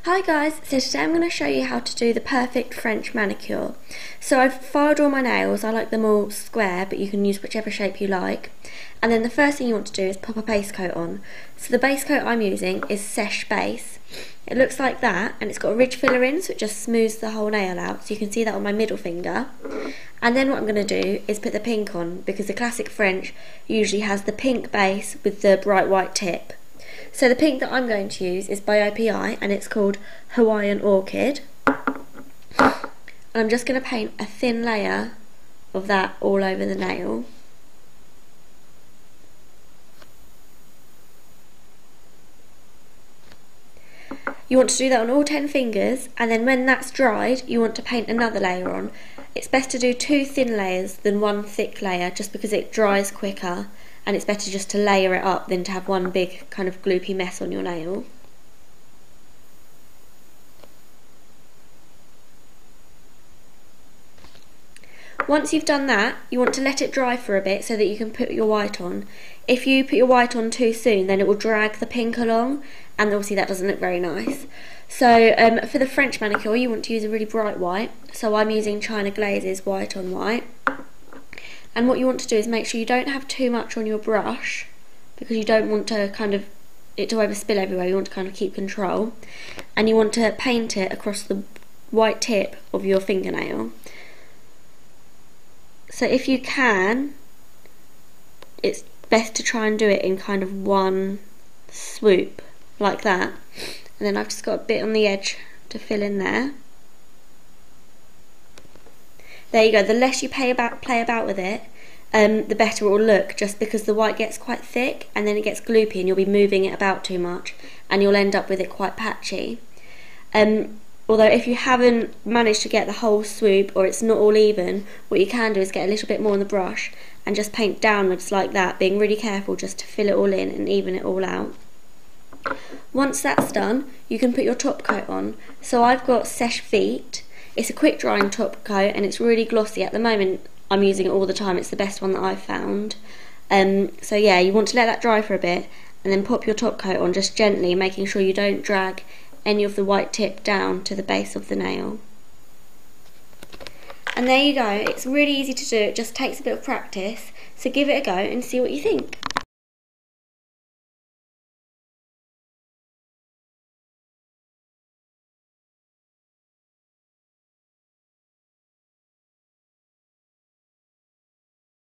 Hi guys, so today I'm going to show you how to do the perfect French manicure. So I've filed all my nails. I like them all square, but you can use whichever shape you like. And then the first thing you want to do is pop a base coat on. So the base coat I'm using is Seche Base. It looks like that, and it's got a ridge filler in, so it just smooths the whole nail out. So you can see that on my middle finger. And then what I'm going to do is put the pink on, because the classic French usually has the pink base with the bright white tip. So the pink that I'm going to use is by iBeautyBoutique, and it's called Hawaiian Orchid. And I'm just going to paint a thin layer of that all over the nail. You want to do that on all 10 fingers, and then when that's dried you want to paint another layer on. It's best to do 2 thin layers than 1 thick layer, just because it dries quicker, and it's better just to layer it up than to have one big kind of gloopy mess on your nail. Once you've done that, you want to let it dry for a bit so that you can put your white on. If you put your white on too soon, then it will drag the pink along, and obviously that doesn't look very nice. So for the French manicure you want to use a really bright white, so I'm using China Glaze's white on white. And what you want to do is make sure you don't have too much on your brush, because you don't want to it to overspill everywhere. You want to kind of keep control, and you want to paint it across the white tip of your fingernail. So if you can, it's best to try and do it in kind of one swoop, like that. And then I've just got a bit on the edge to fill in there. There you go. The less you play about with it, the better it will look, just because the white gets quite thick and then it gets gloopy and you'll be moving it about too much and you'll end up with it quite patchy. Although if you haven't managed to get the whole swoop, or it's not all even, what you can do is get a little bit more on the brush and just paint downwards like that, being really careful just to fill it all in and even it all out. Once that's done, you can put your top coat on. So I've got Seche Vite. It's a quick drying top coat and it's really glossy. At the moment I'm using it all the time. It's the best one that I've found. So yeah, you want to let that dry for a bit and then pop your top coat on just gently, making sure you don't drag any of the white tip down to the base of the nail. And there you go. It's really easy to do. It just takes a bit of practice. So give it a go and see what you think.